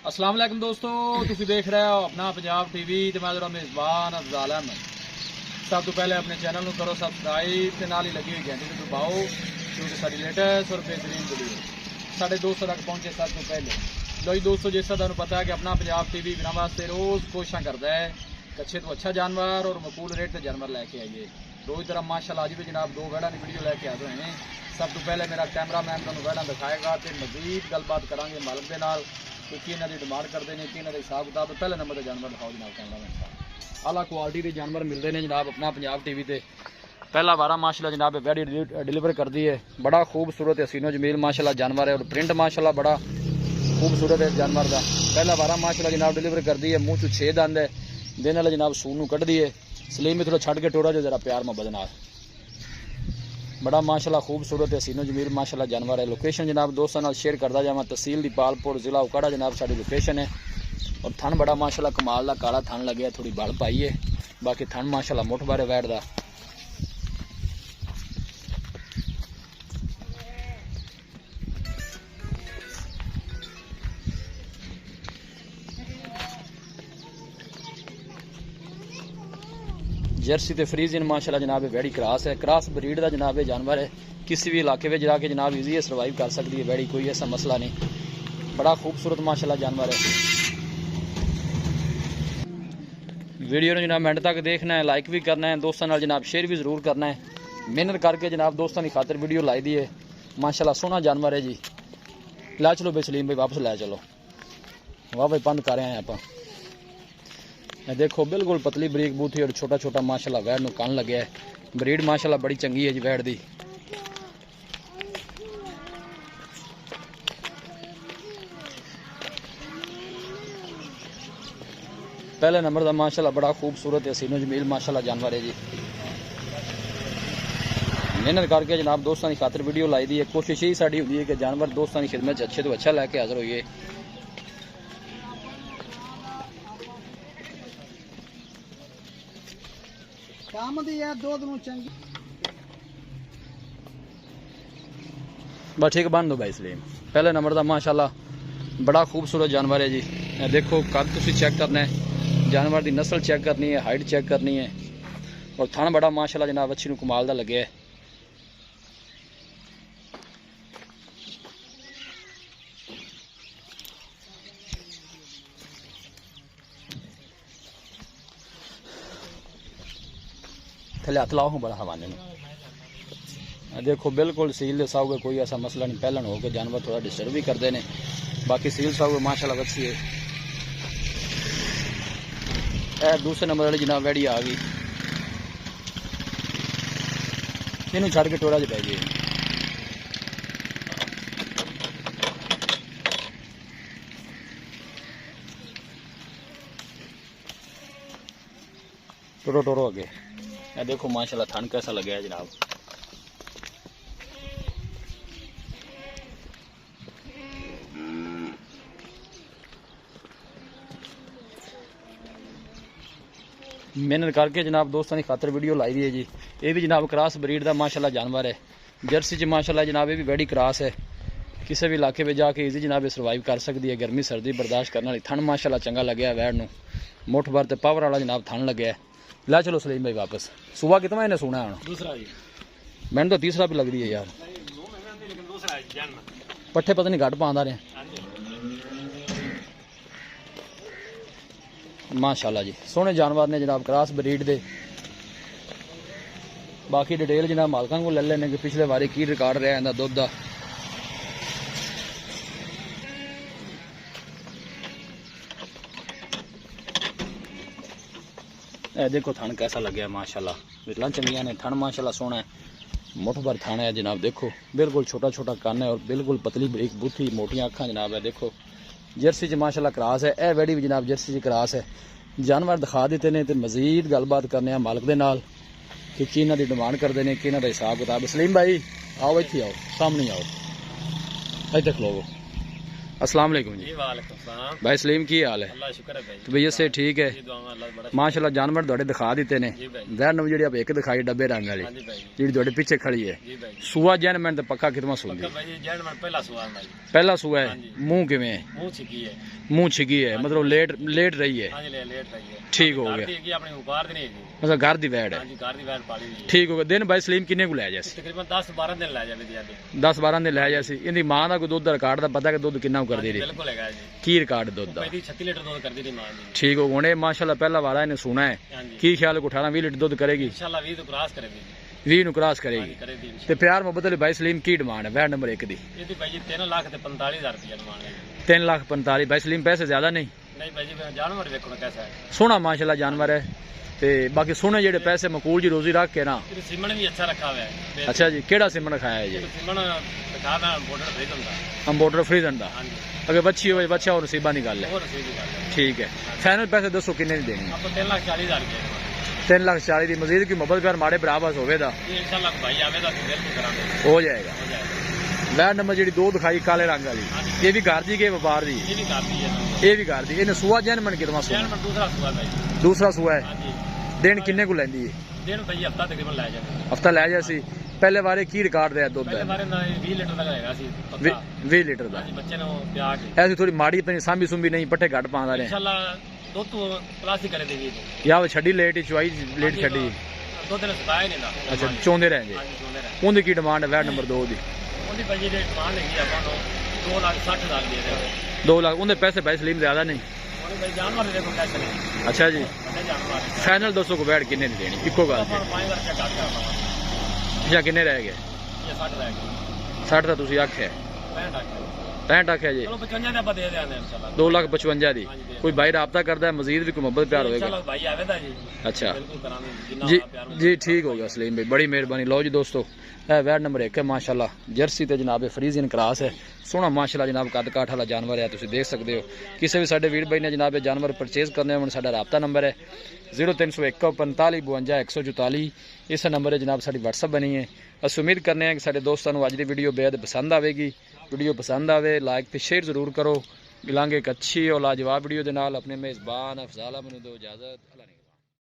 अस्सलाम वालेकुम दोस्तों, तुसी देख रहे हो अपना पंजाब टीवी ते मैं जरा मेज़बान अफजाल अहमद। सब तो पहले अपने चैनल को करो सबसक्राइब ते नाल ही लगी हुई घंटी को दबाओ क्योंकि साडी लेटेस्ट और बेहतरीन वीडियो साढ़े दोस्तों तक पहुंचे सब तो पहले। लो जी दोस्तों, जैसा तुहानू पता है कि अपना पंजाब टीवी बिना वास्ते रोज़ कोशिश करता है कि अच्छे तो अच्छा जानवर और मकबूल रेट से जानवर लैके आइए। रोज़ तरह माशाल्लाह अज भी जनाब दो वैड़ा की वीडियो लैके आए हैं। सब तो पहले मेरा कैमरा मैन तुहानू वैड़ा दिखाएगा तो मजीद गलबात करांगे मालिक के नाल कि इन्हों की डिमांड करते हैं कि इन्हों हिसाब किताब। पहले नंबर पर जानवर दिखाओ जनाब कैमरा मैन साहब। आला क्वालिटी के जानवर मिलते हैं जनाब अपना पंजाब टीवी पर। पहला वारा माशाल्लाह जनाब वैडी डिलीवर कर दी है। बड़ा खूबसूरत हसीनो जमील माशाल्लाह जानवर है और प्रिंट माशाल्लाह बड़ा खूबसूरत है जानवर का। पहला वारा माशाल्लाह जनाब डिलीवर कर दी है। मुँह चू 6 दंद है। दिन वाले जनाब सून कढ़ दी है। सलीम में थोड़ा छड़ के टोरा जो जरा प्यार मोहब्बत नाल। बड़ा माशाल्लाह खूबसूरत है हसीनो जमील माशाल्लाह जानवर है। लोकेशन जनाब दोस्तों नाल शेयर करता जावा। तहसील दीपालपुर जिला उकाड़ा जनाब साड़ी लोकेशन है। और थन बड़ा माशाल्लाह कमाल का काला थन लगे, थोड़ी बड़ पाई है। बाकी थन माशाल्लाह मुठ बारे बैठदा। जर्सी ते फ्रीजियन माशाल्लाह जनाब वैड़ी क्रॉस है। क्रॉस ब्रीड का जनाब जानवर है। किसी भी इलाके में जाके जनाब ईजी है सर्वाइव कर सकती है वैड़ी, कोई ऐसा मसला नहीं। बड़ा खूबसूरत माशाल्लाह जानवर है। वीडियो ने जनाब एंड तक देखना है, लाइक भी करना है, दोस्तों नाल जनाब शेयर भी जरूर करना है। मेहनत करके जनाब दोस्तों की खातिर वीडियो लाई दी है। माशाल्लाह सोहना जानवर है जी। ला चलो बे सलीम भाई वापस लै चलो। वाह भाई बंद कर रहे हैं आप। देखो बिल्कुल पतली बरीक बूथी और छोटा छोटा माशाल्लाह वैड़ नूं कन लगे है। ब्रीड माशाल्लाह बड़ी चंगी है जी वैड़ दी। पहले नंबर का माशाल्लाह बड़ा खूबसूरत है हसीनो जमील माशाल्लाह जानवर है जी। मेहनत करके जनाब दोस्तों की खातिर वीडियो लाई दी है। कोशिश यही साड़ी होती है कि जानवर दोस्तों की खिदमत अच्छे तो अच्छा लैके हाजिर होइए। बस ठीक बन दो भाई सलीम। पहले नंबर का माशाल्लाह बड़ा खूबसूरत जानवर है जी। देखो कद तुसी चेक करना है, जानवर की नस्ल चेक करनी है, हाइट चेक करनी है। और थन बड़ा माशाल्लाह जनाब अच्छी कमाल का लगे है। थले हथ लाओ बड़ा हवाने में। देखो बिल्कुल सील साओगे कोई ऐसा मसला नहीं। पहलन हो के जानवर थोड़ा डिस्टर्ब भी करते हैं। बाकी सील साओगे माशाल्लाह अच्छी है। दूसरे नंबर वाली जनाब वैड़ी आ गई। इनू छड़ के टोरा च पै गई। टोरो टोरो अगे। देखो माशाल्लाह थन कैसा लगे है जनाब। मेहनत करके जनाब दोस्तों की खातिर वीडियो लाई दी है जी। ये भी जनाब क्रॉस ब्रीड का माशाल्लाह जानवर है। जर्सी च माशाल्लाह जनाब ये भी वैडी क्रॉस है। किसी भी इलाके में जाके ईजी जनाब सर्वाइव कर सकती है। गर्मी सर्दी बर्दाश्त करने वाली। थन माशाल्लाह चंगा लगे वैड़ नूं। मुठ भर ते पावर वाला जनाब थन लगे। ला चलो सलीम भाई वापस। सुबह कितना इन्हें सोना है? दूसरा जी। मैंने तो तीसरा भी लग रही है यार। पट्ठे पता नहीं घट पाँदा रहे माशाल्लाह जी। सोहने जानवर ने जनाब क्रॉस ब्रीड दे। बाकी डिटेल जनाब मालकां को ले लेने कि पिछले बारी की रिकॉर्ड रहा इनका दुध का। देखो थन कैसा लगे माशाल्लाह। विटलां चंगियां ने। थन माशाल्लाह सोहना है। मुठ भर थन है जनाब। देखो बिल्कुल छोटा छोटा कन है और बिल्कुल पतली बरीक बूथी मोटियां अखां जनाब है। देखो जर्सी च माशाल्लाह क्रॉस है। यह वैड़ी भी जनाब जर्सी च क्रॉस है। जानवर दिखा देते हैं तो मजीद गलबात करने मालिक के नाल कि इन्हों की डिमांड करते हैं कि इन्हों का हिसाब किताब। सलीम भाई आओ इत्थे आओ, सामने आओ, इत्थे खलोवो। अस्सलाम वालेकुम जी। वालेकुम सलाम भाई सलीम की हाल है? अल्लाह शुक्र है भाई। तबीयत से ठीक है? जी दुआवां अल्लाह बड़ा माशाल्लाह जानवर थोड़े दिखा दिते ने। जी भाई। वैर नंबर जी आप एक दिखाई डब्बे रंग वाली हाँ जी भाई। जी थोड़े पीछे खड़ी है। जी भाई। सुआ जैन मैंने पक्का कितना सुनदी? पक्का भाई जेड मन पहला सुआ भाई। पहला सुआ हाँ है। जी। मुंह किवें है? मुंह छिकी है। मुंह छिगी है मतलब लेट रही है। हां जी लेट रही है। ठीक हो गया। घर दी अपने उपार दी नहीं है। मतलब घर दी वैड़ है। हां जी घर दी वैड़ पाली हुई है। ठीक हो गया। दिन भाई सलीम किन्ने को ले जासी? तकरीबन 10-12 दिन ले जावे दी 10-12 दिन ले जासी। इनदी मां दा कोई दुध रिकॉर्ड दा पता कि दुध कितना करदी रही? बिल्कुल है जी। की रिकॉर्ड दुध दा? मेरी 36 लीटर दूध करदी थी मां दी। ठीक हो गया। माशाल्लाह पहला वाला इन्हें सुना है। हां जी। की ख्याल को 18-20 लीटर दुध करेगी? इंशाल्लाह 20 तो क्रॉस करेगी। 20 नु क्रॉस करेगी। करेगी ते प्यार मोहब्बत वाली भाई सलीम की डिमांड है वैट नंबर 1 दी? ये भाई जी 3,45,000 रुपया डिमांड है। 3,45,000 भाई सलीम पैसे ज्यादा नहीं? नहीं भाई जी जानवर देखो ना कैसा है। सोना माशाल्लाह जानवर है ते बाकी सोने जेडे पैसे मकूल जी रोजी रख के ना। सिमन भी अच्छा रखा हुआ है। अच्छा जी केड़ा सिमन रखाया है जी? सिमन रखा हुआ बॉर्डर फ्रीजन दा। इंपोर्टर फ्रीजन दा। हां जी। अगर बच्ची हो बच्चा और नसीबा नहीं गल है। और नसीब की गल है। ठीक है। फाइनल पैसे दसो किन्ने दी देनी? आपको 3,40,000 रुपया 3,40,000 दी मजीद की मोबाइल प्यार माड़े बराबर होवेदा? ये इंशाल्लाह भाई आवेदा तो बिल्कुल करांगे। हो जाएगा। हो जाएगा। वैट नंबर जी दो दिखाई काले रंग वाली ये भी घर दी के व्यापार दी? ये भी काफी है। ये भी घर दी। इन्हें सुआ जैन मन कितना सुआ? जैन मन दूसरा सुआ भाई। दूसरा सुआ है। हां जी। दिन किन्ने को लेंदी है? दिन भाई हफ्ता तकरीबन ले जाए। हफ्ता ले जासी। पहले बारे की रिकॉर्ड दे दुध पहले है? बारे ना 20 लीटर तक रहेगा सी पक्का। 20 लीटर दा। हां जी बच्चे ने प्यार के ऐसी थोड़ी माड़ी अपनी सांभी सुंभी नहीं पट्टे घट पांदा ने इंशाल्लाह दो तो प्लस ही करे देगी तो। या वो छड़ी लेट चुआई लेट छड़ी? दो दिन सताया नहीं ना। अच्छा चोंदे रहेंगे। हां जी सोने रहे। उनकी की डिमांड है वैट नंबर 2 दी? ਉਹਦੀ ਭਾਈ ਜਿਹੜੀ ਡਿਮਾਂਡ ਹੈਗੀ ਆਪਾਂ ਨੂੰ 2,60,000 ਦੇ ਦੇ। 2 लाख उनके पैसे भाई सलीम ज्यादा नहीं? ਉਹਨੇ ਭਾਈ ਜਾਨਵਰ ਦੇ ਕੋਲ ਪੈਸੇ ਨਹੀਂ। अच्छा जी ਵੱਡੇ ਜਾਨਵਰ ਨੇ। फाइनल 200 को बैठ किन्ने दी देनी इको गल ਆਪਾਂ ਨੂੰ 5 वर्ष का घाटा ਆਪਾਂ या किन्ने रह गए? ਇਹ 60 ਰਹਿ ਗਏ। 60 ਦਾ ਤੁਸੀਂ ਆਖਿਆ 65 ਆਖਿਆ। 65 ਆਖਿਆ ਜੀ? ਚਲੋ 55 ਦੇ ਆਪਾਂ ਦੇ ਦਿਆਂਗੇ ਇੰਸ਼ਾਅੱਲਾ। 2,55,000 ਦੀ ਹਾਂਜੀ, ਦੇ ਕੋਈ ਭਾਈ ਰਾਬਤਾ ਕਰਦਾ ਹੈ ਮਜ਼ੀਦ ਵੀ ਕੋਈ ਮੁਹੱਬਤ प्यार होएगा? इंशाल्लाह भाई आवेदा जी। अच्छा बिल्कुल करांगे जितना जी प्यार में। जी ठीक हो गया सलीम भाई बड़ी मेहरबानी। लो जी दोस्तों वैट नंबर 1 है माशाल्लाह जर्सी ते जनाब फ्रीजियन क्रॉस है सोहना माशाल्लाह जनाब कद काठ वाला जानवर है तुसीं देख सकते हो। किसी भी साडे वीर भाई ने जनाब जानवर परचेज करने होण साडा राबता नंबर है 0301 45 52 144। इस नंबर है जनाब साडी WhatsApp बनी है। अस उम्मीद करने हैं कि साडे दोस्तां नूं अज दी वीडियो बेहद पसंद आवेगी। वीडियो पसंद आवे लाइक ते शेयर जरूर करो। मिलांगे एक अच्छी और लाजवाब वीडियो दे नाल। अपने मेज़बान अफजाल अहमद नूं दो इजाज़त।